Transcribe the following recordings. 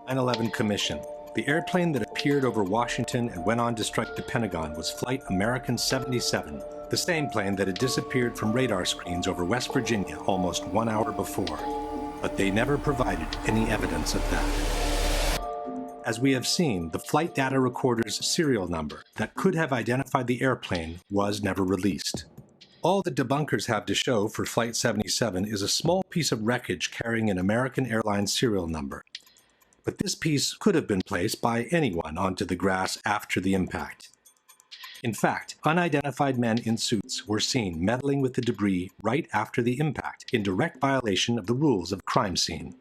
9/11 Commission. The airplane that appeared over Washington and went on to strike the Pentagon was Flight American 77, the same plane that had disappeared from radar screens over West Virginia almost 1 hour before. But they never provided any evidence of that. As we have seen, the flight data recorder's serial number that could have identified the airplane was never released. All the debunkers have to show for Flight 77 is a small piece of wreckage carrying an American Airlines serial number. But this piece could have been placed by anyone onto the grass after the impact. In fact, unidentified men in suits were seen meddling with the debris right after the impact, in direct violation of the rules of a crime scene.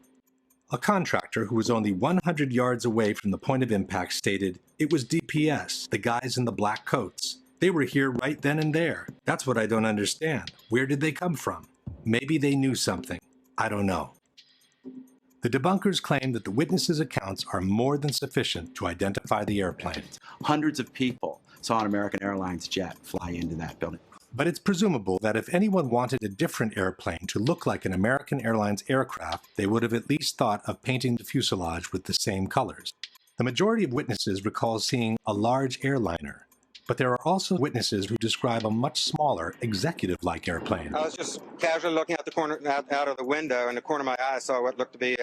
A contractor who was only 100 yards away from the point of impact stated, "It was DPS, the guys in the black coats. They were here right then and there. That's what I don't understand. Where did they come from? Maybe they knew something. I don't know." The debunkers claim that the witnesses' accounts are more than sufficient to identify the airplane. Hundreds of people saw an American Airlines jet fly into that building. But it's presumable that if anyone wanted a different airplane to look like an American Airlines aircraft, they would have at least thought of painting the fuselage with the same colors. The majority of witnesses recall seeing a large airliner, but there are also witnesses who describe a much smaller, executive-like airplane. I was just casually looking out the corner, out of the window. In the corner of my eye, I saw what looked to be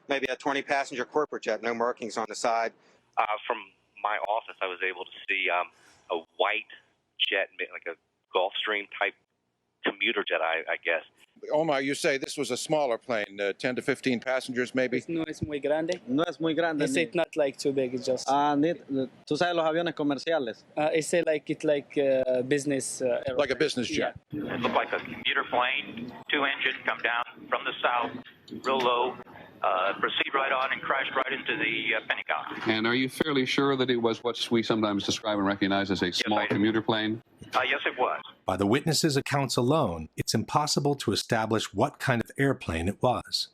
maybe a 20-passenger corporate jet, no markings on the side. From my office, I was able to see a white jet, like a Gulfstream type commuter jet, I guess. Omar, you say this was a smaller plane, 10 to 15 passengers maybe? No es muy grande. No es muy grande. It's not like too big, it's just... tú sabes los aviones comerciales. It's like business... like a business jet. It looked like a commuter plane, two engines come down from the south, real low, proceed right on and crashed right into the Pentagon. And are you fairly sure that it was what we sometimes describe and recognize as a small commuter plane? Yes, it was. By the witnesses' accounts alone, it's impossible to establish what kind of airplane it was.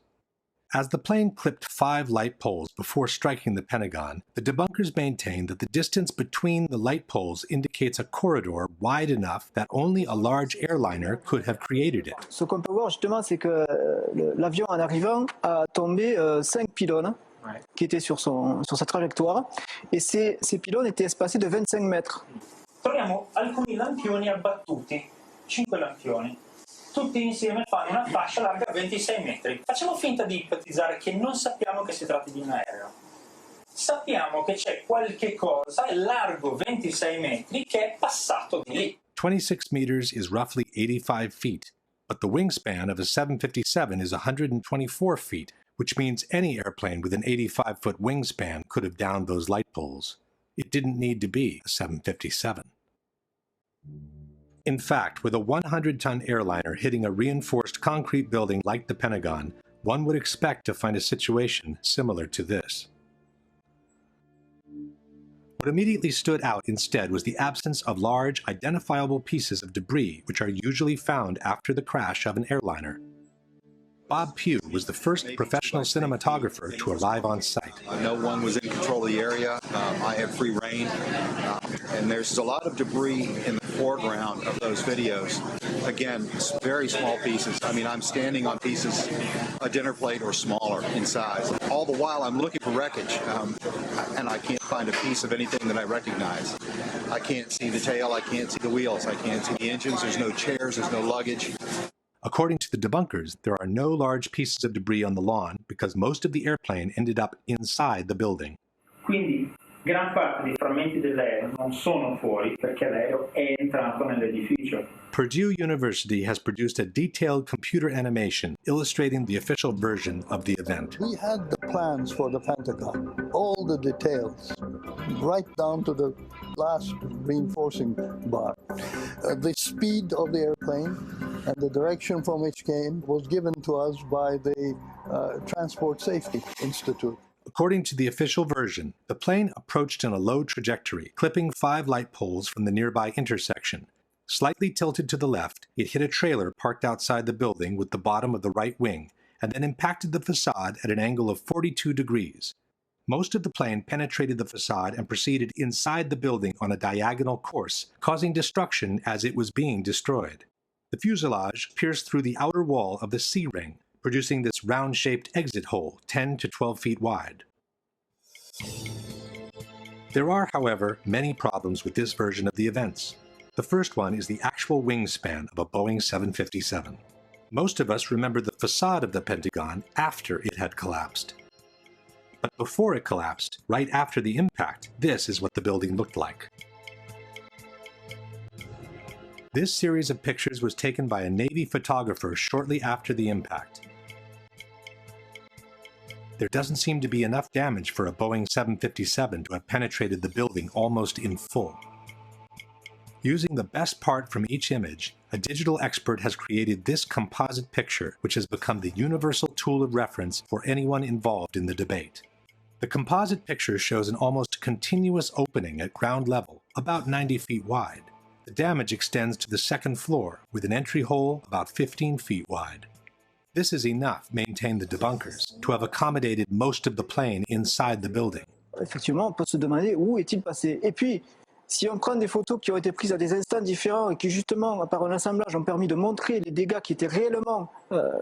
As the plane clipped 5 light poles before striking the Pentagon, the debunkers maintain that the distance between the light poles indicates a corridor wide enough that only a large airliner could have created it. Ce qu'on peut voir justement, c'est que l'avion en arrivant a tombé 5 pylônes qui étaient sur sa trajectoire, et ces pylônes étaient espacés de 25 mètres. Troviamo alcuni lampioni abbattuti, 5 lampioni. Tutti insieme fanno una fascia larga 26 metri. Facciamo finta di ipotizzare che non sappiamo che si tratti di un aereo. Sappiamo che c'è qualche cosa largo 26 metri che è passato di lì. 26 meters is roughly 85 feet, but the wingspan of a 757 is 124 feet, which means any airplane with an 85-foot wingspan could have downed those light poles. It didn't need to be a 757. In fact, with a 100-ton airliner hitting a reinforced concrete building like the Pentagon, one would expect to find a situation similar to this. What immediately stood out instead was the absence of large, identifiable pieces of debris which are usually found after the crash of an airliner. Bob Pugh was the first professional cinematographer to arrive on site. No one was in control of the area. I had free reign. And there's a lot of debris in the foreground of those videos. Again, very small pieces. I mean, I'm standing on pieces, a dinner plate or smaller in size. All the while, I'm looking for wreckage, and I can't find a piece of anything that I recognize. I can't see the tail. I can't see the wheels. I can't see the engines. There's no chairs. There's no luggage. According to the debunkers, there are no large pieces of debris on the lawn because most of the airplane ended up inside the building. Quindi gran parte dei frammenti dell'aereo non sono fuori perché l'aereo è entrato nell'edificio. Purdue University has produced a detailed computer animation illustrating the official version of the event. We had the plans for the Pentagon, all the details, right down to the last reinforcing bar. The speed of the airplane and the direction from which came was given to us by the Transport Safety Institute. According to the official version, the plane approached in a low trajectory, clipping 5 light poles from the nearby intersection. Slightly tilted to the left, it hit a trailer parked outside the building with the bottom of the right wing, and then impacted the facade at an angle of 42 degrees. Most of the plane penetrated the facade and proceeded inside the building on a diagonal course, causing destruction as it was being destroyed. The fuselage pierced through the outer wall of the C-ring, producing this round-shaped exit hole 10 to 12 feet wide. There are, however, many problems with this version of the events. The first one is the actual wingspan of a Boeing 757. Most of us remember the facade of the Pentagon after it had collapsed. But before it collapsed, right after the impact, this is what the building looked like. This series of pictures was taken by a Navy photographer shortly after the impact. There doesn't seem to be enough damage for a Boeing 757 to have penetrated the building almost in full. Using the best part from each image, a digital expert has created this composite picture, which has become the universal tool of reference for anyone involved in the debate. The composite picture shows an almost continuous opening at ground level, about 90 feet wide. The damage extends to the second floor, with an entry hole about 15 feet wide. This is enough, maintain the debunkers, to have accommodated most of the plane inside the building. Effectivement, on peut se demander où est-il passé. Et puis, si on prend des photos qui ont été prises à des instants différents et qui justement, par un assemblage, ont permis de montrer les dégâts qui étaient réellement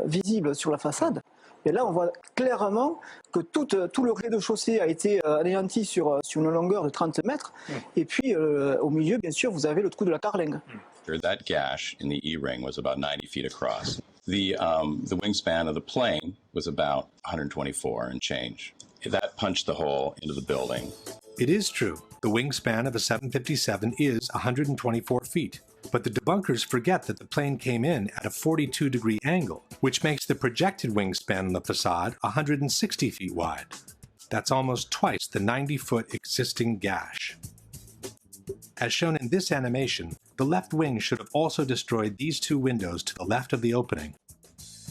visibles sur la façade, et là on voit clairement que tout le rez-de-chaussée a été anéanti sur une longueur de 30 mètres, et puis au milieu, bien sûr, vous avez le trou de la carlingue. That gash in the E-ring was about 90 feet across. The wingspan of the plane was about 124 and change. That punched the hole into the building. It is true, the wingspan of a 757 is 124 feet, but the debunkers forget that the plane came in at a 42-degree angle, which makes the projected wingspan on the facade 160 feet wide. That's almost twice the 90-foot existing gash. As shown in this animation, the left wing should have also destroyed these two windows to the left of the opening.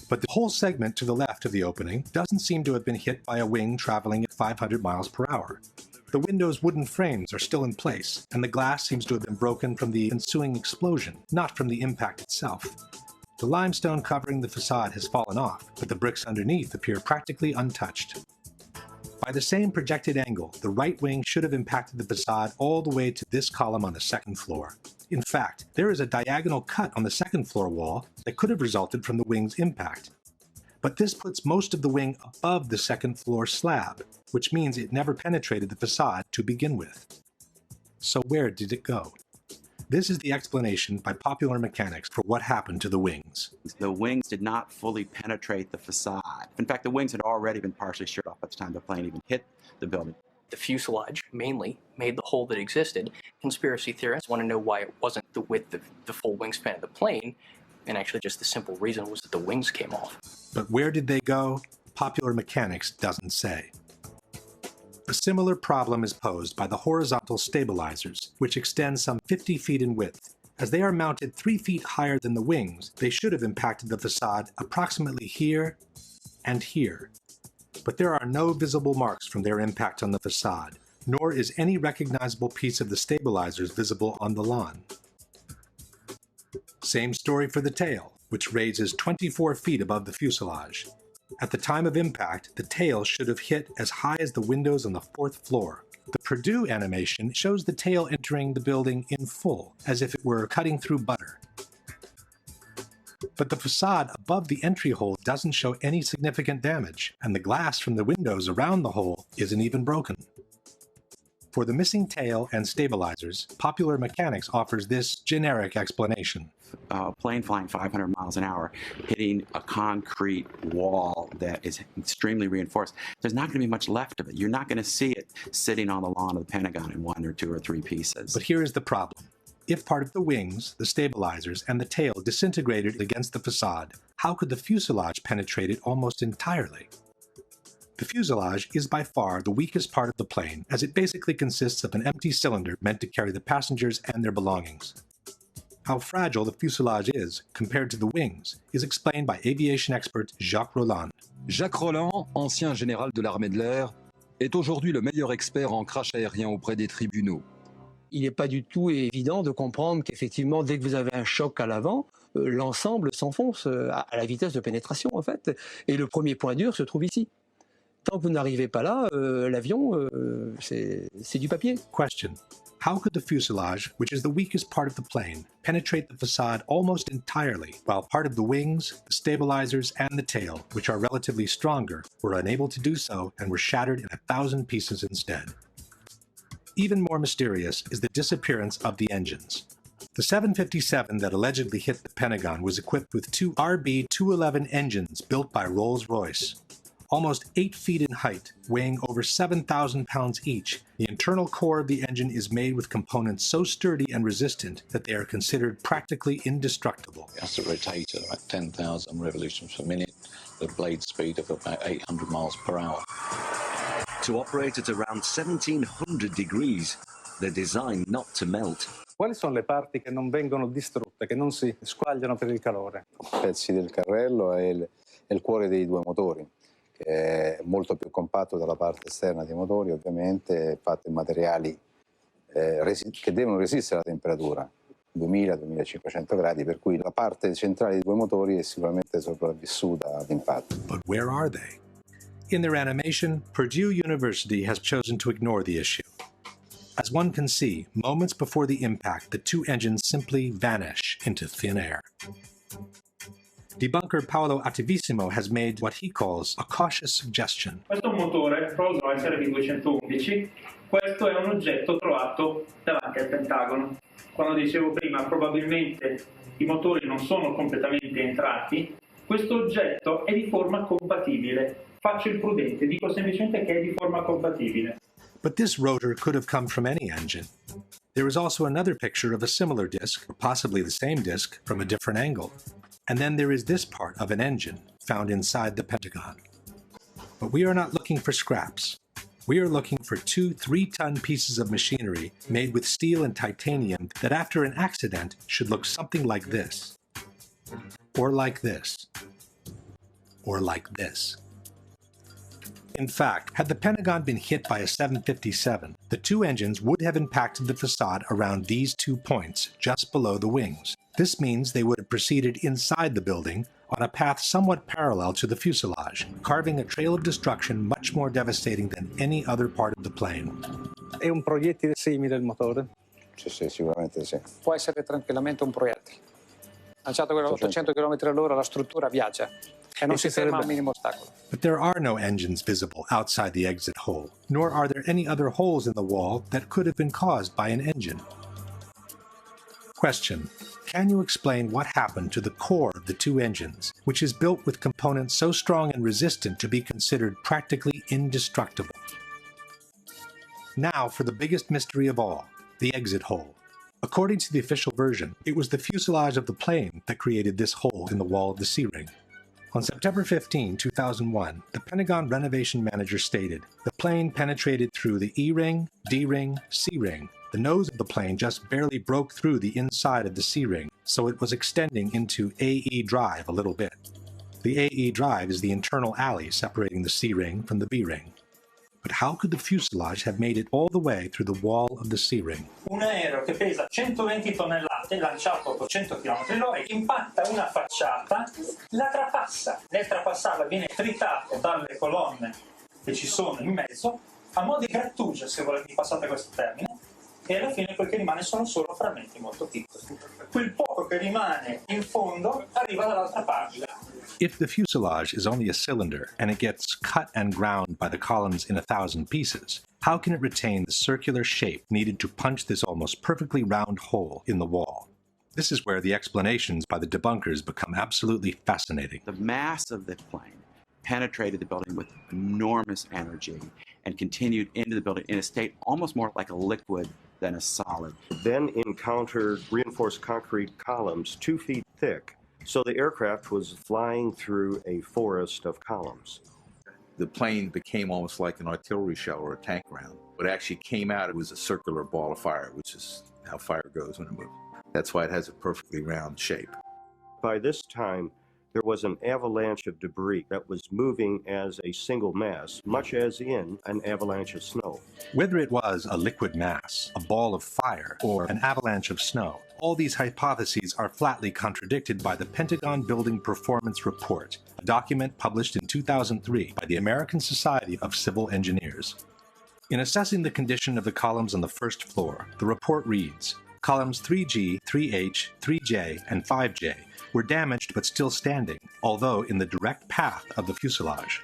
But the whole segment to the left of the opening doesn't seem to have been hit by a wing traveling at 500 miles per hour. The window's wooden frames are still in place, and the glass seems to have been broken from the ensuing explosion, not from the impact itself. The limestone covering the facade has fallen off, but the bricks underneath appear practically untouched. By the same projected angle, the right wing should have impacted the facade all the way to this column on the second floor. In fact, there is a diagonal cut on the second floor wall that could have resulted from the wing's impact. But this puts most of the wing above the second floor slab, which means it never penetrated the facade to begin with. So where did it go? This is the explanation by Popular Mechanics for what happened to the wings. The wings did not fully penetrate the facade. In fact, the wings had already been partially sheared off by the time the plane even hit the building. The fuselage mainly made the hole that existed. Conspiracy theorists want to know why it wasn't the width of the full wingspan of the plane, and actually just the simple reason was that the wings came off. But where did they go? Popular Mechanics doesn't say. A similar problem is posed by the horizontal stabilizers, which extend some 50 feet in width. As they are mounted 3 feet higher than the wings, they should have impacted the facade approximately here and here. But there are no visible marks from their impact on the facade, nor is any recognizable piece of the stabilizers visible on the lawn. Same story for the tail, which raises 24 feet above the fuselage. At the time of impact, the tail should have hit as high as the windows on the 4th floor. The Purdue animation shows the tail entering the building in full, as if it were cutting through butter. But the facade above the entry hole doesn't show any significant damage, and the glass from the windows around the hole isn't even broken. For the missing tail and stabilizers, Popular Mechanics offers this generic explanation. A plane flying 500 miles an hour, hitting a concrete wall that is extremely reinforced, there's not going to be much left of it. You're not going to see it sitting on the lawn of the Pentagon in 1 or 2 or 3 pieces. But here is the problem. If part of the wings, the stabilizers, and the tail disintegrated against the facade, how could the fuselage penetrate it almost entirely? The fuselage is by far the weakest part of the plane, as it basically consists of an empty cylinder meant to carry the passengers and their belongings. How fragile the fuselage is compared to the wings is explained by aviation expert Jacques Roland. Jacques Roland, ancien général de l'armée de l'air, est aujourd'hui le meilleur expert en crash aérien auprès des tribunaux. Il n'est pas du tout évident de comprendre qu'effectivement, dès que vous avez un choc à l'avant, l'ensemble s'enfonce à la vitesse de pénétration, en fait. Et le premier point dur se trouve ici. Tant que vous n'arrivez pas là, l'avion, c'est du papier. Question. How could the fuselage, which is the weakest part of the plane, penetrate the facade almost entirely, while part of the wings, the stabilizers, and the tail, which are relatively stronger, were unable to do so and were shattered in 1,000 pieces instead? Even more mysterious is the disappearance of the engines. The 757 that allegedly hit the Pentagon was equipped with two RB-211 engines built by Rolls-Royce. Almost 8 feet in height, weighing over 7,000 pounds each, the internal core of the engine is made with components so sturdy and resistant that they are considered practically indestructible. It has to rotate at about 10,000 revolutions per minute, with a blade speed of about 800 miles per hour. To operate at around 1700 degrees, they're designed not to melt. Quali sono le parti che non vengono distrutte, che non si squagliano per il calore? Pezzi del carrello e il cuore dei due motori, che è molto più compatto dalla parte esterna dei motori, ovviamente, è fatto in materiali che devono resistere alla temperatura, 2000-2500 gradi, per cui la parte centrale dei due motori è sicuramente sopravvissuta all'impatto. But where are they? In their animation, Purdue University has chosen to ignore the issue. As one can see, moments before the impact, the two engines simply vanish into thin air. Debunker Paolo Attivissimo has made what he calls a cautious suggestion. Questo è un motore Rolls-Royce RB211. Questo è un oggetto trovato davanti al Pentagono. Quando dicevo prima, probabilmente i motori non sono completamente entrati, questo oggetto è di forma compatibile. Faccio il prudente, dico semplicemente che è di forma compatibile. But this rotor could have come from any engine. There is also another picture of a similar disc, or possibly the same disc, from a different angle. And then there is this part of an engine found inside the Pentagon. But we are not looking for scraps. We are looking for 2 3-ton pieces of machinery made with steel and titanium that after an accident should look something like this. Or like this. Or like this. In fact, had the Pentagon been hit by a 757, the two engines would have impacted the facade around these 2 points, just below the wings. This means they would have proceeded inside the building on a path somewhat parallel to the fuselage, carving a trail of destruction much more devastating than any other part of the plane. È un proiettile simile il motore? Sì, sicuramente sì. Può essere tranquillamente un proiettile. Lanciato a 800 km/h, la struttura viaggia e non si ferma a un minimo ostacolo. But there are no engines visible outside the exit hole, nor are there any other holes in the wall that could have been caused by an engine. Question: can you explain what happened to the core of the two engines, which is built with components so strong and resistant to be considered practically indestructible? Now for the biggest mystery of all, the exit hole. According to the official version, it was the fuselage of the plane that created this hole in the wall of the C-ring. On September 15, 2001, the Pentagon renovation manager stated, the plane penetrated through the E-ring, D-ring, C-ring. The nose of the plane just barely broke through the inside of the C-ring, so it was extending into AE drive a little bit. The AE drive is the internal alley separating the C-ring from the B-ring. But how could the fuselage have made it all the way through the wall of the C-ring? Un aereo che pesa 120 tonnellate, lanciato a 800 km/h, impatta una facciata, la trapassa. Nel trapassarla viene tritato dalle colonne che ci sono in mezzo, a mo' di grattugia, se volete, passate questo termine, e alla fine quel che rimane sono solo frammenti molto piccoli. Quel poco che rimane in fondo arriva dall'altra parte. If the fuselage is only a cylinder and it gets cut and ground by the columns in 1,000 pieces, how can it retain the circular shape needed to punch this almost perfectly round hole in the wall? This is where the explanations by the debunkers become absolutely fascinating. The mass of the plane penetrated the building with enormous energy and continued into the building in a state almost more like a liquid than a solid. Then encountered reinforced concrete columns 2 feet thick. So the aircraft was flying through a forest of columns. The plane became almost like an artillery shell or a tank round. What actually came out, it was a circular ball of fire, which is how fire goes when it moves. That's why it has a perfectly round shape. By this time, there was an avalanche of debris that was moving as a single mass, much as in an avalanche of snow. Whether it was a liquid mass, a ball of fire, or an avalanche of snow, all these hypotheses are flatly contradicted by the Pentagon Building Performance Report, a document published in 2003 by the American Society of Civil Engineers. In assessing the condition of the columns on the first floor, the report reads, columns 3G, 3H, 3J, and 5J were damaged but still standing, although in the direct path of the fuselage.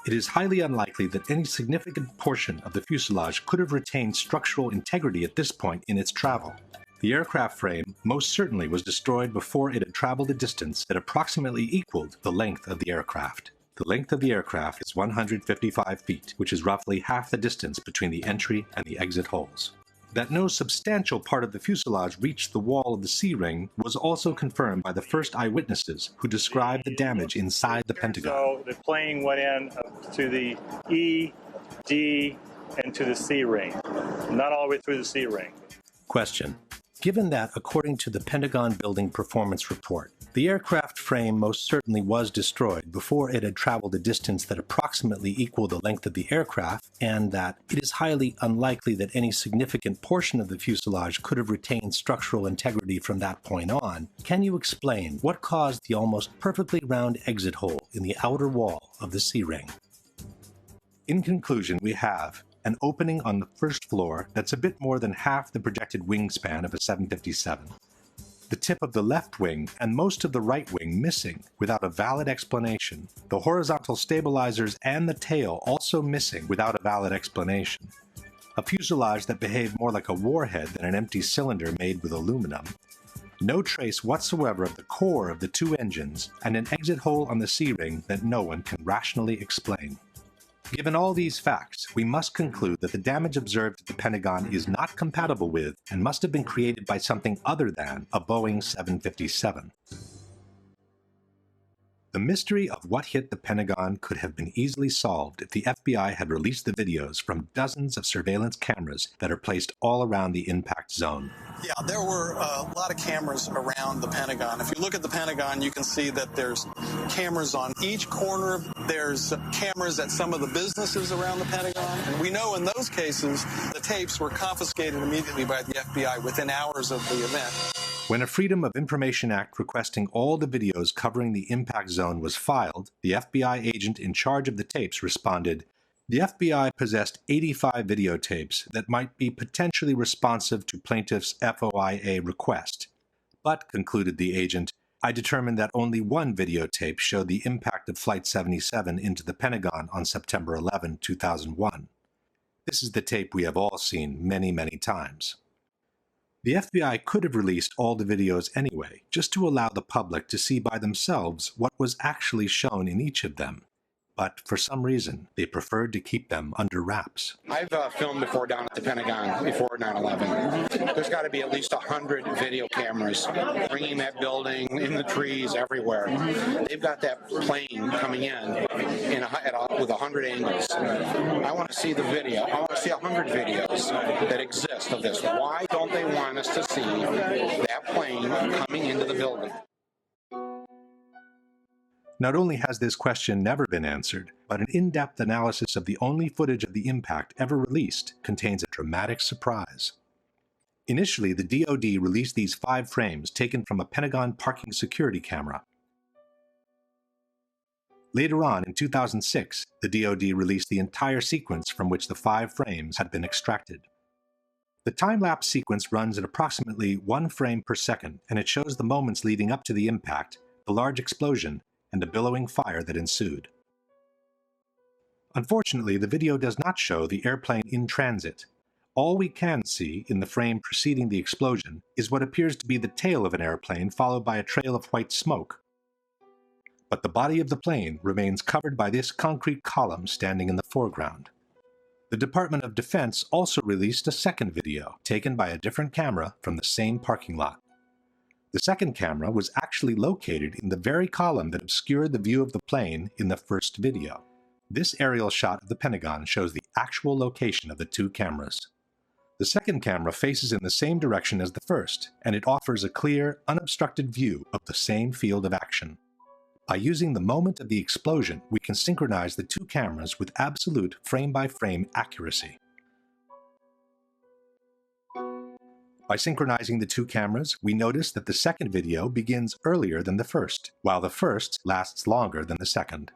It is highly unlikely that any significant portion of the fuselage could have retained structural integrity at this point in its travel. The aircraft frame most certainly was destroyed before it had traveled a distance that approximately equaled the length of the aircraft. The length of the aircraft is 155 feet, which is roughly half the distance between the entry and the exit holes. That no substantial part of the fuselage reached the wall of the C-ring was also confirmed by the first eyewitnesses who described the damage inside the Pentagon. So the plane went in to the E, D, and to the C-ring, not all the way through the C-ring. Question. Given that, according to the Pentagon Building Performance Report, the aircraft frame most certainly was destroyed before it had traveled a distance that approximately equaled the length of the aircraft, and that it is highly unlikely that any significant portion of the fuselage could have retained structural integrity from that point on, can you explain what caused the almost perfectly round exit hole in the outer wall of the C-ring? In conclusion, we have an opening on the first floor that's a bit more than half the projected wingspan of a 757. The tip of the left wing and most of the right wing missing without a valid explanation. The horizontal stabilizers and the tail also missing without a valid explanation. A fuselage that behaved more like a warhead than an empty cylinder made with aluminum. No trace whatsoever of the core of the two engines, and an exit hole on the C-ring that no one can rationally explain. Given all these facts, we must conclude that the damage observed at the Pentagon is not compatible with and must have been created by something other than a Boeing 757. The mystery of what hit the Pentagon could have been easily solved if the FBI had released the videos from dozens of surveillance cameras that are placed all around the impact zone. Yeah, there were a lot of cameras around the Pentagon. If you look at the Pentagon, you can see that there's cameras on each corner. There's cameras at some of the businesses around the Pentagon. And we know in those cases, the tapes were confiscated immediately by the FBI within hours of the event. When a Freedom of Information Act requesting all the videos covering the impact zone was filed, the FBI agent in charge of the tapes responded, "The FBI possessed 85 videotapes that might be potentially responsive to plaintiff's FOIA request. But," concluded the agent, "I determined that only one videotape showed the impact of Flight 77 into the Pentagon on September 11, 2001. This is the tape we have all seen many, many times." The FBI could have released all the videos anyway, just to allow the public to see by themselves what was actually shown in each of them. But for some reason, they preferred to keep them under wraps. I've filmed before down at the Pentagon before 9/11. There's got to be at least 100 video cameras ringing that building, in the trees, everywhere. They've got that plane coming in with 100 angles. I want to see the video. I want to see 100 videos that exist of this. Why don't they want us to see that plane coming into the building? Not only has this question never been answered, but an in-depth analysis of the only footage of the impact ever released contains a dramatic surprise. Initially, the DoD released these 5 frames taken from a Pentagon parking security camera. Later on, in 2006, the DoD released the entire sequence from which the 5 frames had been extracted. The time-lapse sequence runs at approximately 1 frame per second, and it shows the moments leading up to the impact, the large explosion, and the billowing fire that ensued. Unfortunately, the video does not show the airplane in transit. All we can see in the frame preceding the explosion is what appears to be the tail of an airplane followed by a trail of white smoke. But the body of the plane remains covered by this concrete column standing in the foreground. The Department of Defense also released a second video, taken by a different camera from the same parking lot. The second camera was actually located in the very column that obscured the view of the plane in the first video. This aerial shot of the Pentagon shows the actual location of the 2 cameras. The second camera faces in the same direction as the first, and it offers a clear, unobstructed view of the same field of action. By using the moment of the explosion, we can synchronize the 2 cameras with absolute frame-by-frame accuracy. By synchronizing the 2 cameras, we notice that the second video begins earlier than the first, while the first lasts longer than the second.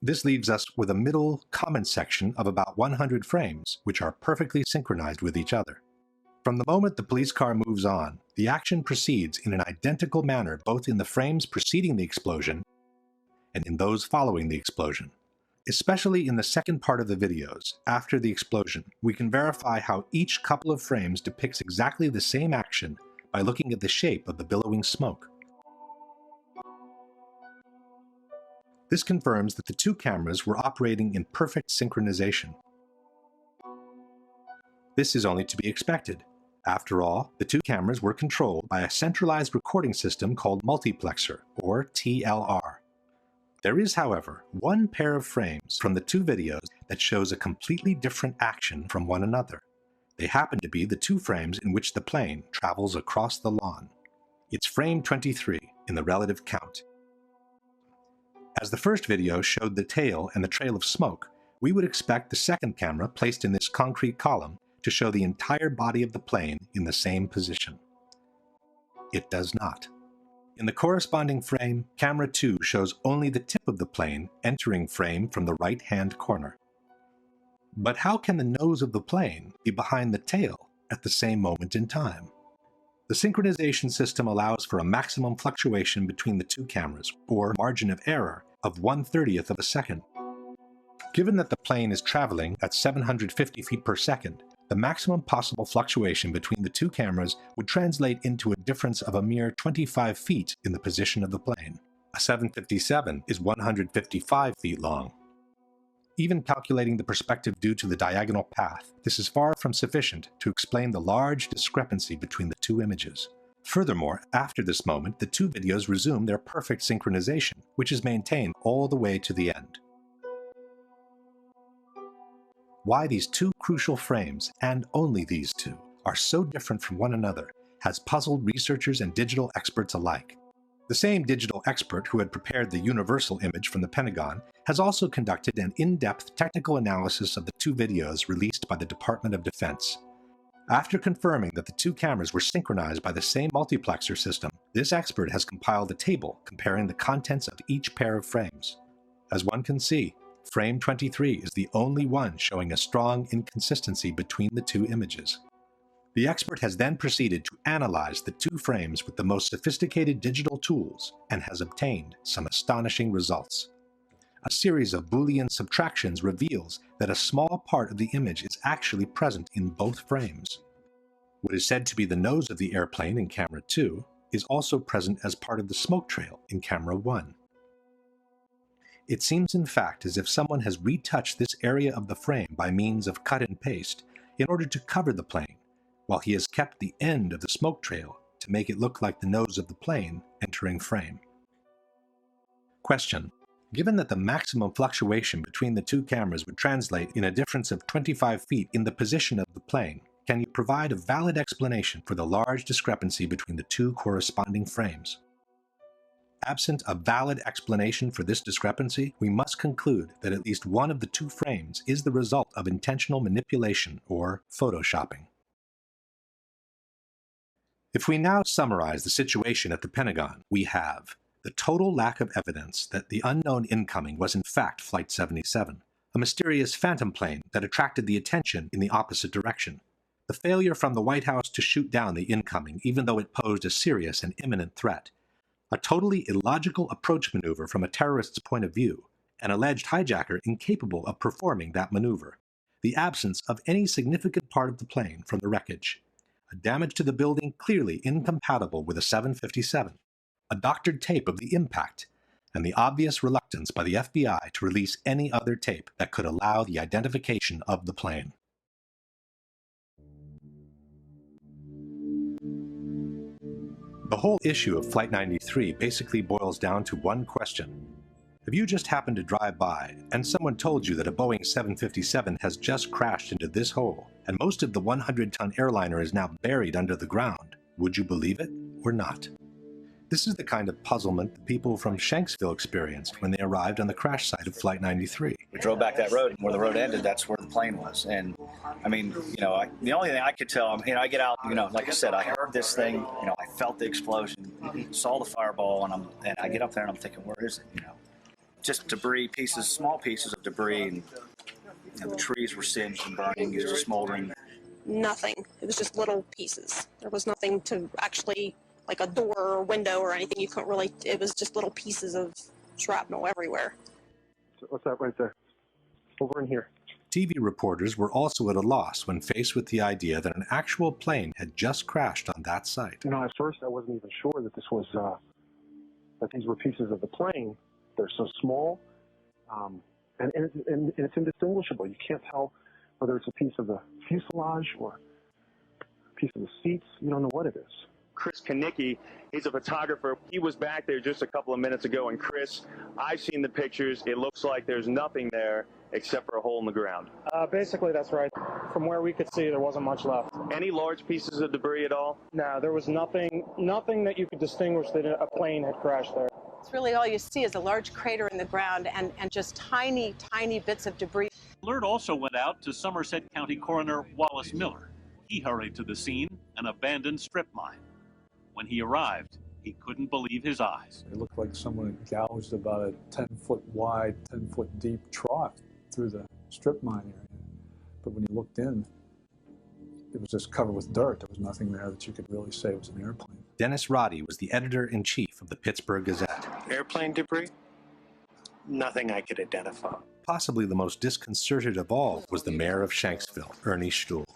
This leaves us with a middle comment section of about 100 frames, which are perfectly synchronized with each other. From the moment the police car moves on, the action proceeds in an identical manner both in the frames preceding the explosion and in those following the explosion. Especially in the second part of the videos, after the explosion, we can verify how each couple of frames depicts exactly the same action by looking at the shape of the billowing smoke. This confirms that the two cameras were operating in perfect synchronization. This is only to be expected. After all, the two cameras were controlled by a centralized recording system called multiplexer, or TLR. There is, however, one pair of frames from the two videos that shows a completely different action from one another. They happen to be the two frames in which the plane travels across the lawn. It's frame 23 in the relative count. As the first video showed the tail and the trail of smoke, we would expect the second camera placed in this concrete column to show the entire body of the plane in the same position. It does not. In the corresponding frame, camera 2 shows only the tip of the plane entering frame from the right-hand corner. But how can the nose of the plane be behind the tail at the same moment in time? The synchronization system allows for a maximum fluctuation between the two cameras, or margin of error, of 1/30th of a second. Given that the plane is traveling at 750 feet per second, the maximum possible fluctuation between the two cameras would translate into a difference of a mere 25 feet in the position of the plane. A 757 is 155 feet long. Even calculating the perspective due to the diagonal path, this is far from sufficient to explain the large discrepancy between the two images. Furthermore, after this moment, the two videos resume their perfect synchronization, which is maintained all the way to the end. Why these two crucial frames, and only these two, are so different from one another has puzzled researchers and digital experts alike. The same digital expert who had prepared the universal image from the Pentagon has also conducted an in-depth technical analysis of the two videos released by the Department of Defense. After confirming that the two cameras were synchronized by the same multiplexer system, this expert has compiled a table comparing the contents of each pair of frames. As one can see, frame 23 is the only one showing a strong inconsistency between the two images. The expert has then proceeded to analyze the two frames with the most sophisticated digital tools and has obtained some astonishing results. A series of Boolean subtractions reveals that a small part of the image is actually present in both frames. What is said to be the nose of the airplane in camera 2 is also present as part of the smoke trail in camera 1. It seems in fact as if someone has retouched this area of the frame by means of cut and paste in order to cover the plane, while he has kept the end of the smoke trail to make it look like the nose of the plane entering frame. Question: given that the maximum fluctuation between the two cameras would translate in a difference of 25 feet in the position of the plane, can you provide a valid explanation for the large discrepancy between the two corresponding frames? Absent a valid explanation for this discrepancy, we must conclude that at least one of the two frames is the result of intentional manipulation or photoshopping. If we now summarize the situation at the Pentagon, we have the total lack of evidence that the unknown incoming was in fact Flight 77, a mysterious phantom plane that attracted the attention in the opposite direction, the failure from the White House to shoot down the incoming even though it posed a serious and imminent threat, a totally illogical approach maneuver from a terrorist's point of view, an alleged hijacker incapable of performing that maneuver, the absence of any significant part of the plane from the wreckage, a damage to the building clearly incompatible with a 757, a doctored tape of the impact, and the obvious reluctance by the FBI to release any other tape that could allow the identification of the plane. The whole issue of Flight 93 basically boils down to one question. If you just happened to drive by and someone told you that a Boeing 757 has just crashed into this hole and most of the 100-ton airliner is now buried under the ground, would you believe it or not? This is the kind of puzzlement the people from Shanksville experienced when they arrived on the crash site of Flight 93. We drove back that road, and where the road ended, that's where the plane was. And I mean, the only thing I could tell, I get out, like I said, I heard this thing, I felt the explosion, saw the fireball, and I get up there and I'm thinking, where is it? just debris pieces, small pieces of debris, and the trees were singed and burning, just smoldering. Nothing. It was just little pieces. There was nothing to actually, like a door or window or anything. You couldn't really, it was just little pieces of shrapnel everywhere. What's that right there? Over in here. TV reporters were also at a loss when faced with the idea that an actual plane had just crashed on that site. You know, at first I wasn't even sure that this was, that these were pieces of the plane. They're so small, and it's indistinguishable. You can't tell whether it's a piece of the fuselage or a piece of the seats. You don't know what it is. Chris Kanicki, he's a photographer. He was back there just a couple of minutes ago, and Chris, I've seen the pictures. It looks like there's nothing there except for a hole in the ground. Basically, that's right. From where we could see, there wasn't much left. Any large pieces of debris at all? No, there was nothing that you could distinguish that a plane had crashed there. It's really all you see is a large crater in the ground and just tiny, tiny bits of debris. Alert also went out to Somerset County Coroner Wallace Miller. He hurried to the scene, an abandoned strip mine. When he arrived, he couldn't believe his eyes. It looked like someone had gouged about a 10-foot wide, 10-foot deep trough through the strip mine area. But when you looked in, it was just covered with dirt. There was nothing there that you could really say was an airplane. Dennis Roddy was the editor-in-chief of the Pittsburgh Gazette. Airplane debris? Nothing I could identify. Possibly the most disconcerted of all was the mayor of Shanksville, Ernie Stuhl.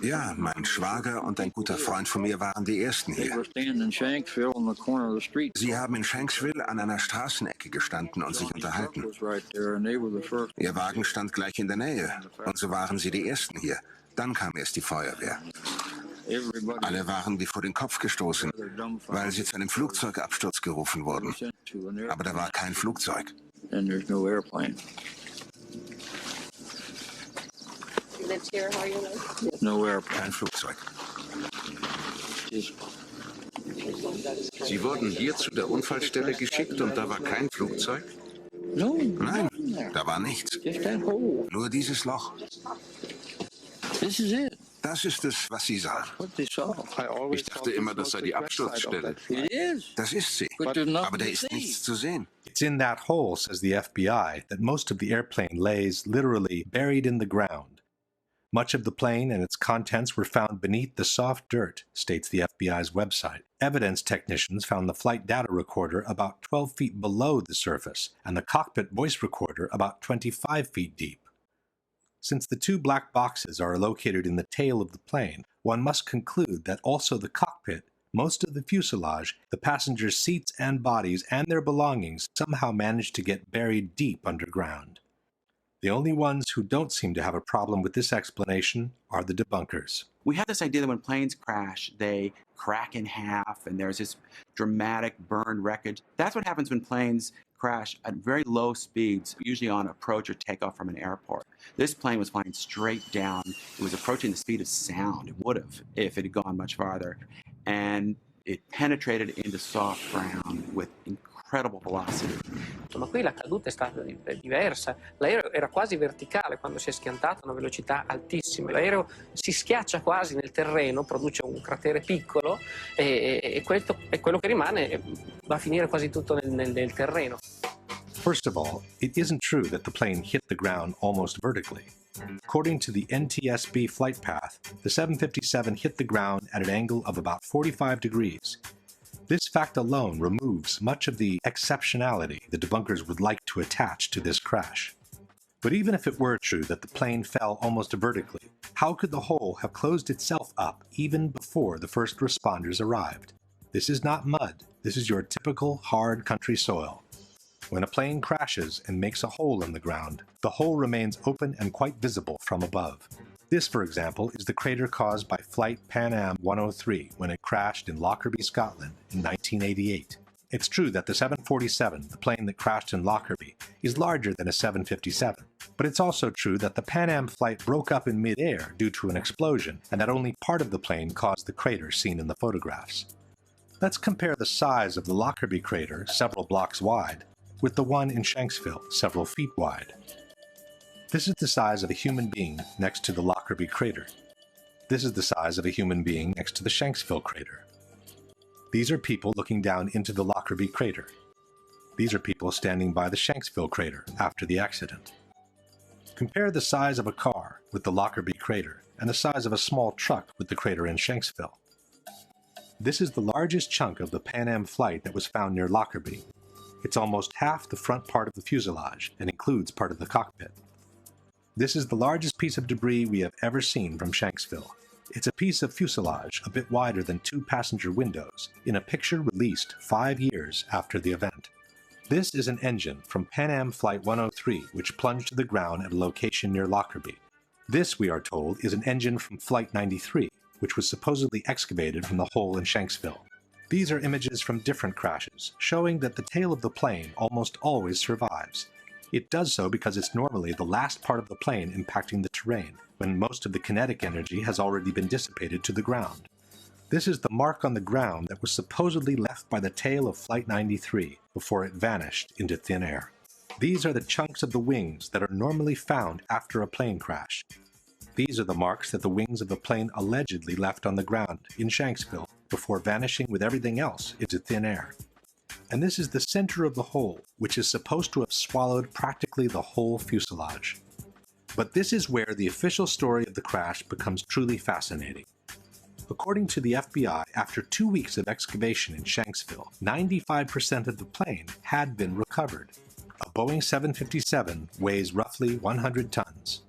Ja, mein Schwager und ein guter Freund von mir waren die Ersten hier. Sie haben in Shanksville an einer Straßenecke gestanden und sich unterhalten. Ihr Wagen stand gleich in der Nähe und so waren sie die Ersten hier. Dann kam erst die Feuerwehr. Alle waren wie vor den Kopf gestoßen, weil sie zu einem Flugzeugabsturz gerufen wurden. Aber da war kein Flugzeug. Lived here all your life? No airplane. Kein Flugzeug. Sie wurden hier zu der Unfallstelle geschickt und da war kein Flugzeug? Nein, da war nichts. Nur dieses Loch. Das ist es, was Sie sahen. Ich dachte immer, das sei die Absturzstelle. Das ist sie, aber da ist nichts zu sehen. It's in that hole, says the FBI, that most of the airplane lays literally buried in the ground. Much of the plane and its contents were found beneath the soft dirt, states the FBI's website. Evidence technicians found the flight data recorder about 12 feet below the surface and the cockpit voice recorder about 25 feet deep. Since the two black boxes are located in the tail of the plane, one must conclude that also the cockpit, most of the fuselage, the passengers' seats and bodies, and their belongings somehow managed to get buried deep underground. The only ones who don't seem to have a problem with this explanation are the debunkers. We have this idea that when planes crash, they crack in half and there's this dramatic burned wreckage. That's what happens when planes crash at very low speeds, usually on approach or takeoff from an airport. This plane was flying straight down. It was approaching the speed of sound. It would have if it had gone much farther. And it penetrated into soft ground with incredible velocity. Ma qui la caduta è stata diversa. L'aereo era quasi verticale quando si è schiantato a una velocità altissima. L'aereo si schiaccia quasi nel terreno, produce un cratere piccolo e quello che rimane va a finire quasi tutto nel terreno. First of all, it isn't true that the plane hit the ground almost vertically. According to the NTSB flight path, the 757 hit the ground at an angle of about 45 degrees. This fact alone removes much of the exceptionality the debunkers would like to attach to this crash. But even if it were true that the plane fell almost vertically, how could the hole have closed itself up even before the first responders arrived? This is not mud. This is your typical hard country soil. When a plane crashes and makes a hole in the ground, the hole remains open and quite visible from above. This, for example, is the crater caused by Flight Pan Am 103 when it crashed in Lockerbie, Scotland in 1988. It's true that the 747, the plane that crashed in Lockerbie, is larger than a 757, but it's also true that the Pan Am flight broke up in mid-air due to an explosion and that only part of the plane caused the crater seen in the photographs. Let's compare the size of the Lockerbie crater, several blocks wide, with the one in Shanksville, several feet wide. This is the size of a human being next to the Lockerbie crater. This is the size of a human being next to the Shanksville crater. These are people looking down into the Lockerbie crater. These are people standing by the Shanksville crater after the accident. Compare the size of a car with the Lockerbie crater and the size of a small truck with the crater in Shanksville. This is the largest chunk of the Pan Am flight that was found near Lockerbie. It's almost half the front part of the fuselage and includes part of the cockpit. This is the largest piece of debris we have ever seen from Shanksville. It's a piece of fuselage a bit wider than 2 passenger windows in a picture released 5 years after the event. This is an engine from Pan Am Flight 103 which plunged to the ground at a location near Lockerbie. This, we are told, is an engine from Flight 93, which was supposedly excavated from the hole in Shanksville. These are images from different crashes, showing that the tail of the plane almost always survives. It does so because it's normally the last part of the plane impacting the terrain, when most of the kinetic energy has already been dissipated to the ground. This is the mark on the ground that was supposedly left by the tail of Flight 93 before it vanished into thin air. These are the chunks of the wings that are normally found after a plane crash. These are the marks that the wings of the plane allegedly left on the ground in Shanksville before vanishing with everything else into thin air. And this is the center of the hole, which is supposed to have swallowed practically the whole fuselage. But this is where the official story of the crash becomes truly fascinating. According to the FBI, after 2 weeks of excavation in Shanksville, 95% of the plane had been recovered. A Boeing 757 weighs roughly 100 tons.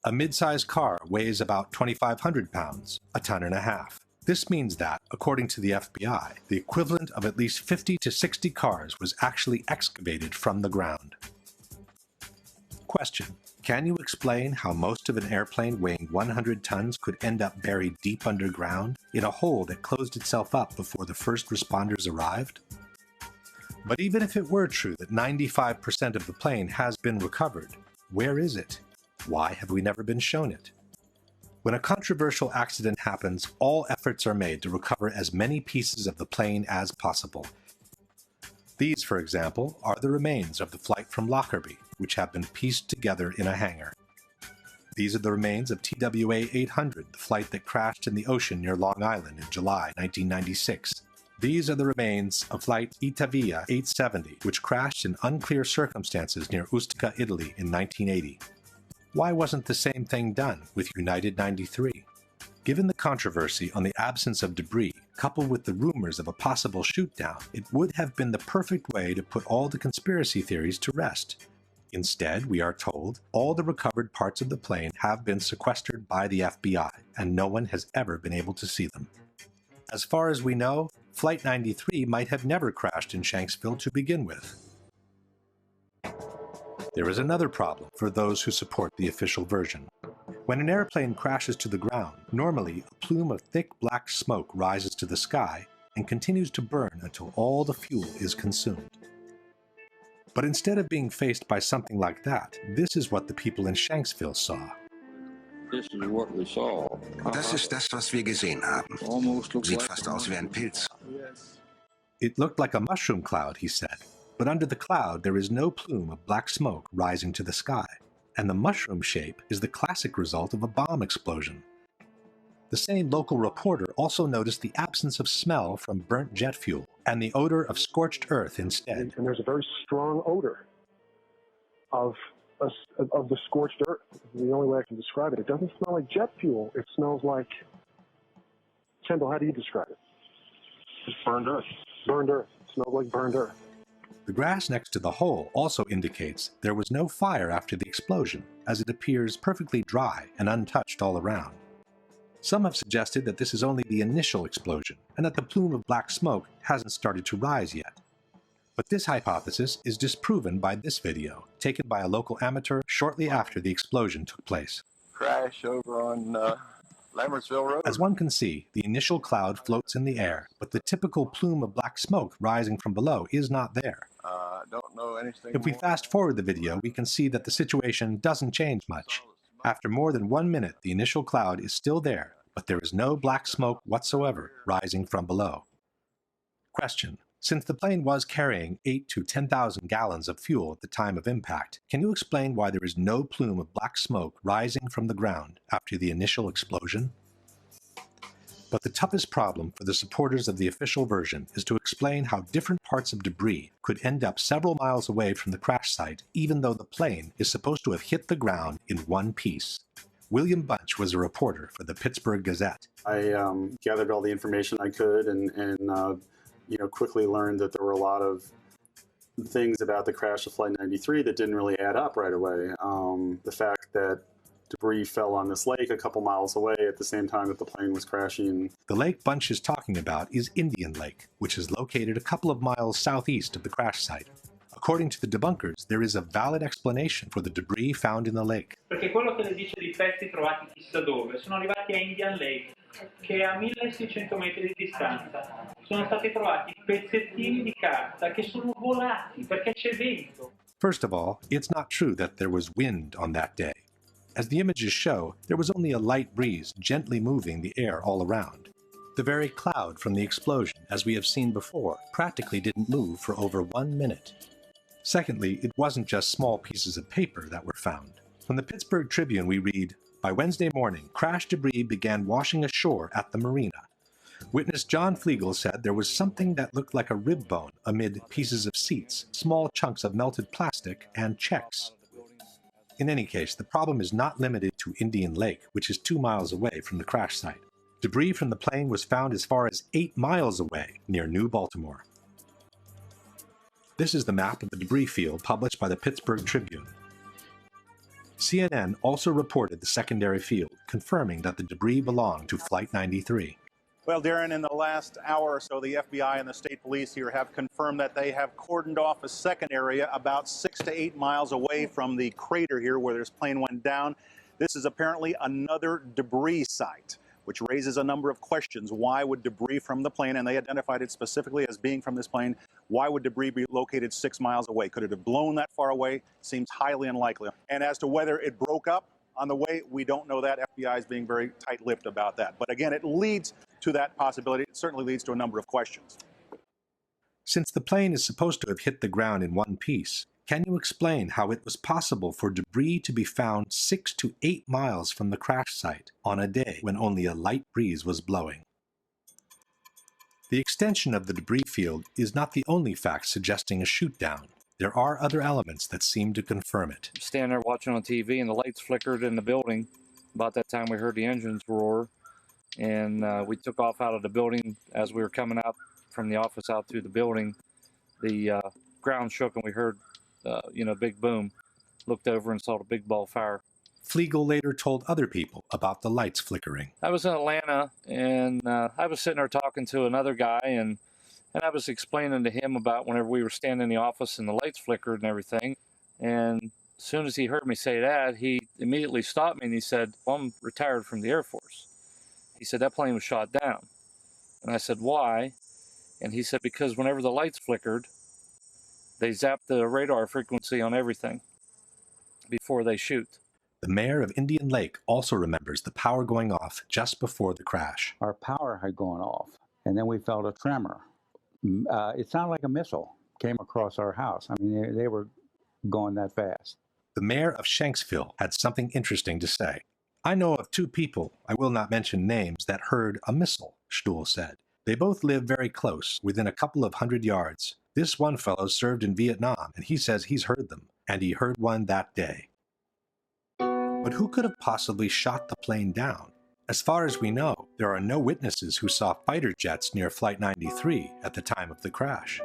A mid-sized car weighs about 2,500 pounds, a ton and a half. This means that, according to the FBI, the equivalent of at least 50 to 60 cars was actually excavated from the ground. Question: can you explain how most of an airplane weighing 100 tons could end up buried deep underground in a hole that closed itself up before the first responders arrived? But even if it were true that 95% of the plane has been recovered, where is it? Why have we never been shown it? When a controversial accident happens, all efforts are made to recover as many pieces of the plane as possible. These, for example, are the remains of the flight from Lockerbie, which have been pieced together in a hangar. These are the remains of TWA 800, the flight that crashed in the ocean near Long Island in July 1996. These are the remains of flight Itavia 870, which crashed in unclear circumstances near Ustica, Italy in 1980. Why wasn't the same thing done with United 93? Given the controversy on the absence of debris, coupled with the rumors of a possible shoot-down, it would have been the perfect way to put all the conspiracy theories to rest. Instead, we are told, all the recovered parts of the plane have been sequestered by the FBI, and no one has ever been able to see them. As far as we know, Flight 93 might have never crashed in Shanksville to begin with. There is another problem for those who support the official version. When an airplane crashes to the ground, normally a plume of thick black smoke rises to the sky and continues to burn until all the fuel is consumed. But instead of being faced by something like that, this is what the people in Shanksville saw. This is what we saw. Das ist das, was wir gesehen haben. Sieht fast aus wie ein Pilz. It looked like a mushroom cloud, he said, but under the cloud there is no plume of black smoke rising to the sky, and the mushroom shape is the classic result of a bomb explosion. The same local reporter also noticed the absence of smell from burnt jet fuel and the odor of scorched earth instead. And there's a very strong odor of the scorched earth. The only way I can describe it. It doesn't smell like jet fuel. It smells like, Kendall, how do you describe it? It's burned earth. Burned earth. It smells like burned earth. The grass next to the hole also indicates there was no fire after the explosion, as it appears perfectly dry and untouched all around. Some have suggested that this is only the initial explosion, and that the plume of black smoke hasn't started to rise yet. But this hypothesis is disproven by this video, taken by a local amateur shortly after the explosion took place. Crash over on Lambertsville Road. As one can see, the initial cloud floats in the air, but the typical plume of black smoke rising from below is not there. Don't know anything. If we fast forward the video, we can see that the situation doesn't change much. After more than 1 minute, the initial cloud is still there, but there is no black smoke whatsoever rising from below. Question: since the plane was carrying 8,000 to 10,000 gallons of fuel at the time of impact, can you explain why there is no plume of black smoke rising from the ground after the initial explosion? But the toughest problem for the supporters of the official version is to explain how different parts of debris could end up several miles away from the crash site, even though the plane is supposed to have hit the ground in one piece. William Bunch was a reporter for the Pittsburgh Gazette. I gathered all the information I could and quickly learned that there were a lot of things about the crash of Flight 93 that didn't really add up right away. The fact that debris fell on this lake a couple miles away at the same time that the plane was crashing. The lake Bunch is talking about is Indian Lake, which is located a couple of miles southeast of the crash site. According to the debunkers, there is a valid explanation for the debris found in the lake. Perché quello che le dice di pezzi trovati chissà dove sono arrivati a Indian Lake, che è a 1600 metri di distanza. Sono stati trovati pezzettini di carta che sono volati perché c'è vento. First of all, it's not true that there was wind on that day. As the images show, there was only a light breeze gently moving the air all around. The very cloud from the explosion, as we have seen before, practically didn't move for over 1 minute. Secondly, it wasn't just small pieces of paper that were found. From the Pittsburgh Tribune we read, "By Wednesday morning, crash debris began washing ashore at the marina. Witness John Flegel said there was something that looked like a rib bone amid pieces of seats, small chunks of melted plastic, and checks." In any case, the problem is not limited to Indian Lake, which is 2 miles away from the crash site. Debris from the plane was found as far as 8 miles away, near New Baltimore. This is the map of the debris field published by the Pittsburgh Tribune. CNN also reported the secondary field, confirming that the debris belonged to Flight 93. Well, Darren, in the last hour or so, the FBI and the state police here have confirmed that they have cordoned off a second area about 6 to 8 miles away from the crater here where this plane went down. This is apparently another debris site, which raises a number of questions. Why would debris from the plane, and they identified it specifically as being from this plane, why would debris be located 6 miles away? Could it have blown that far away? Seems highly unlikely. And as to whether it broke up on the way, we don't know that. FBI is being very tight-lipped about that. But again, it leads to that possibility. It certainly leads to a number of questions. Since the plane is supposed to have hit the ground in one piece, can you explain how it was possible for debris to be found 6 to 8 miles from the crash site on a day when only a light breeze was blowing? The extension of the debris field is not the only fact suggesting a shoot-down. There are other elements that seem to confirm it. Standing there watching on TV and the lights flickered in the building. About that time we heard the engines roar, and we took off out of the building. As we were coming out from the office out through the building, the ground shook and we heard big boom. Looked over and saw the big ball of fire. Flegel later told other people about the lights flickering. I was in Atlanta, and I was sitting there talking to another guy, and I was explaining to him about whenever we were standing in the office and the lights flickered and everything. And as soon as he heard me say that, he immediately stopped me and he said, "Well, I'm retired from the Air Force." He said, "That plane was shot down." And I said, "Why?" And he said, "Because whenever the lights flickered, they zapped the radar frequency on everything before they shoot." The mayor of Indian Lake also remembers the power going off just before the crash. Our power had gone off, and then we felt a tremor. It sounded like a missile came across our house. I mean, they were going that fast. The mayor of Shanksville had something interesting to say. "I know of 2 people, I will not mention names, that heard a missile," Stuhl said. "They both live very close, within a couple of 100 yards. This one fellow served in Vietnam, and he says he's heard them, and he heard one that day." But who could have possibly shot the plane down? As far as we know, there are no witnesses who saw fighter jets near Flight 93 at the time of the crash.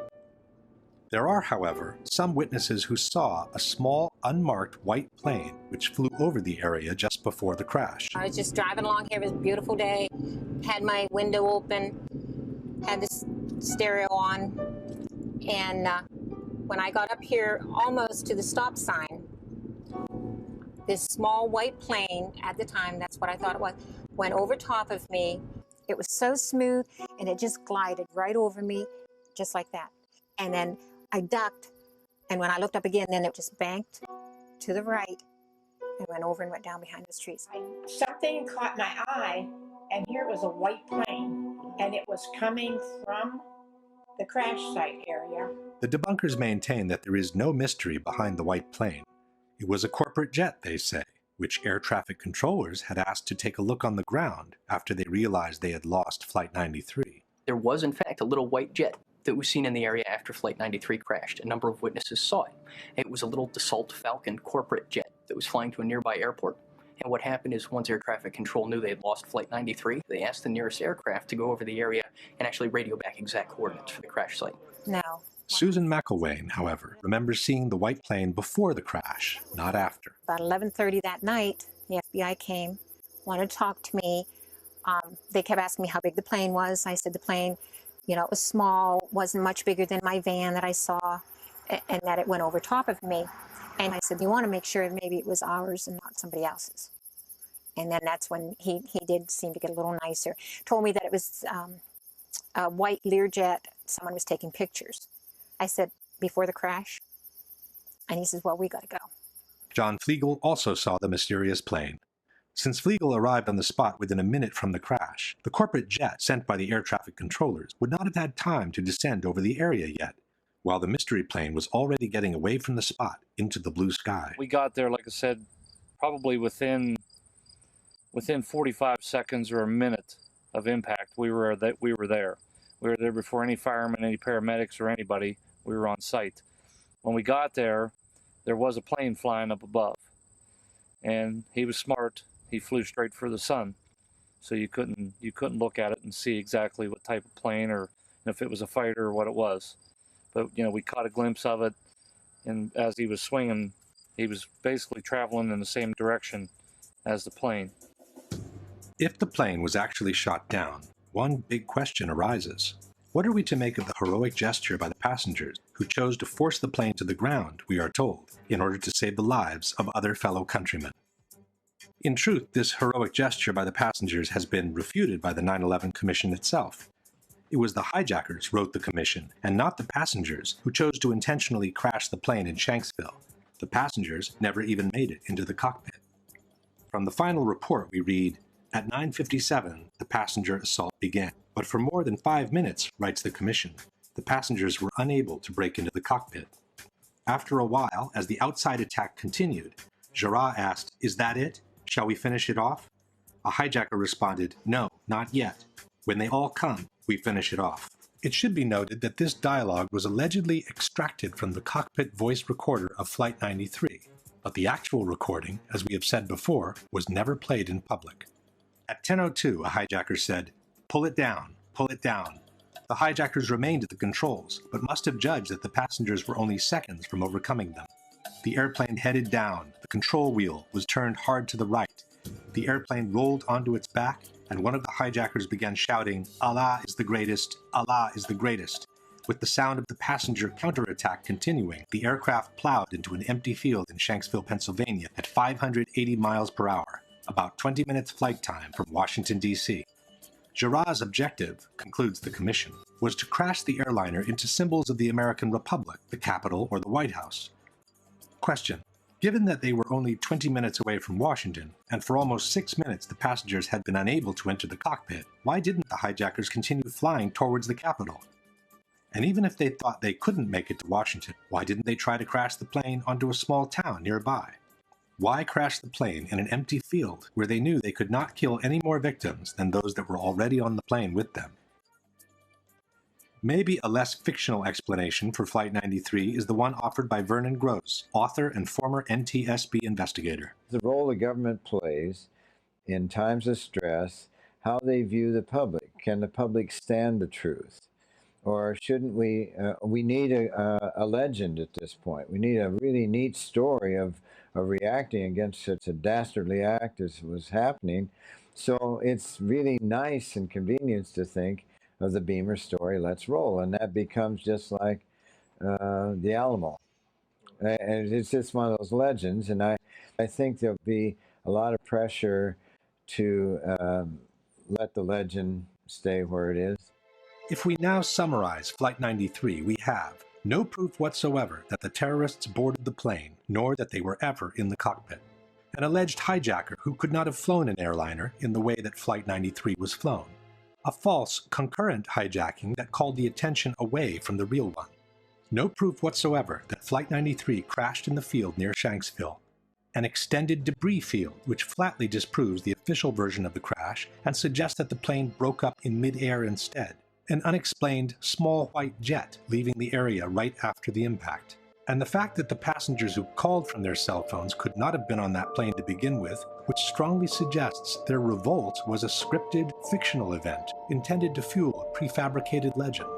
There are, however, some witnesses who saw a small, unmarked white plane which flew over the area just before the crash. I was just driving along here. It was a beautiful day. Had my window open, had this stereo on, and when I got up here almost to the stop sign, this small white plane, at the time, that's what I thought it was, went over top of me. It was so smooth, and it just glided right over me, just like that. And then I ducked, and when I looked up again, then it just banked to the right and went over and went down behind those trees. Something caught my eye, and here it was a white plane, and it was coming from the crash site area. The debunkers maintain that there is no mystery behind the white plane. It was a corporate jet, they say. which air traffic controllers had asked to take a look on the ground after they realized they had lost Flight 93. There was, in fact, a little white jet that was seen in the area after Flight 93 crashed. A number of witnesses saw it. It was a little Dassault Falcon corporate jet that was flying to a nearby airport. And what happened is once air traffic control knew they had lost Flight 93, they asked the nearest aircraft to go over the area and actually radio back exact coordinates for the crash site. No. Susan McElwain, however, remembers seeing the white plane before the crash, not after. About 11:30 that night, the FBI came, wanted to talk to me. They kept asking me how big the plane was. I said the plane, it was small, wasn't much bigger than my van that I saw, and that it went over top of me. And I said, you want to make sure maybe it was ours and not somebody else's. And then that's when he did seem to get a little nicer. Told me that it was a white Learjet. Someone was taking pictures. I said, before the crash? And he says, well, we got to go. John Flegel also saw the mysterious plane. Since Flegel arrived on the spot within a minute from the crash, the corporate jet sent by the air traffic controllers would not have had time to descend over the area yet, while the mystery plane was already getting away from the spot into the blue sky. We got there, like I said, probably within 45 seconds or a minute of impact. We were there. We were there before any firemen, any paramedics, or anybody. We were on site. When we got there, there was a plane flying up above, and he was smart. He flew straight for the sun, so you couldn't look at it and see exactly what type of plane or if it was a fighter or what it was. But we caught a glimpse of it, and as he was swinging, he was basically traveling in the same direction as the plane. If the plane was actually shot down, one big question arises. What are we to make of the heroic gesture by the passengers who chose to force the plane to the ground, we are told, in order to save the lives of other fellow countrymen? In truth, this heroic gesture by the passengers has been refuted by the 9/11 Commission itself. It was the hijackers, wrote the Commission, and not the passengers, who chose to intentionally crash the plane in Shanksville. The passengers never even made it into the cockpit. From the final report we read, at 9:57, the passenger assault began. But for more than 5 minutes, writes the Commission, the passengers were unable to break into the cockpit. After a while, as the outside attack continued, Jarrah asked, "Is that it? Shall we finish it off?" A hijacker responded, "No, not yet. When they all come, we finish it off." It should be noted that this dialogue was allegedly extracted from the cockpit voice recorder of Flight 93, but the actual recording, as we have said before, was never played in public. At 10:02, a hijacker said, "Pull it down, pull it down." The hijackers remained at the controls, but must have judged that the passengers were only seconds from overcoming them. The airplane headed down, the control wheel was turned hard to the right, the airplane rolled onto its back, and one of the hijackers began shouting, "Allah is the greatest, Allah is the greatest." With the sound of the passenger counterattack continuing, the aircraft plowed into an empty field in Shanksville, Pennsylvania at 580 miles per hour, about 20 minutes flight time from Washington, D.C. Jarrah's objective, concludes the Commission, was to crash the airliner into symbols of the American Republic, the Capitol, or the White House. Question. Given that they were only 20 minutes away from Washington, and for almost 6 minutes the passengers had been unable to enter the cockpit, why didn't the hijackers continue flying towards the Capitol? And even if they thought they couldn't make it to Washington, why didn't they try to crash the plane onto a small town nearby? Why crash the plane in an empty field where they knew they could not kill any more victims than those that were already on the plane with them? Maybe a less fictional explanation for Flight 93 is the one offered by Vernon Gross, author and former NTSB investigator. The role the government plays in times of stress, how they view the public. Can the public stand the truth? Or shouldn't we need a legend at this point. We need a really neat story of reacting against such a dastardly act as was happening. So it's really nice and convenient to think of the Beamer story, let's roll. And that becomes just like the Alamo. And it's just one of those legends. And I think there'll be a lot of pressure to let the legend stay where it is. If we now summarize Flight 93, we have no proof whatsoever that the terrorists boarded the plane, nor that they were ever in the cockpit. An alleged hijacker who could not have flown an airliner in the way that Flight 93 was flown. A false, concurrent hijacking that called the attention away from the real one. No proof whatsoever that Flight 93 crashed in the field near Shanksville. an extended debris field which flatly disproves the official version of the crash and suggests that the plane broke up in mid-air instead, an unexplained small white jet leaving the area right after the impact, and the fact that the passengers who called from their cell phones could not have been on that plane to begin with, which strongly suggests their revolt was a scripted, fictional event intended to fuel a prefabricated legend.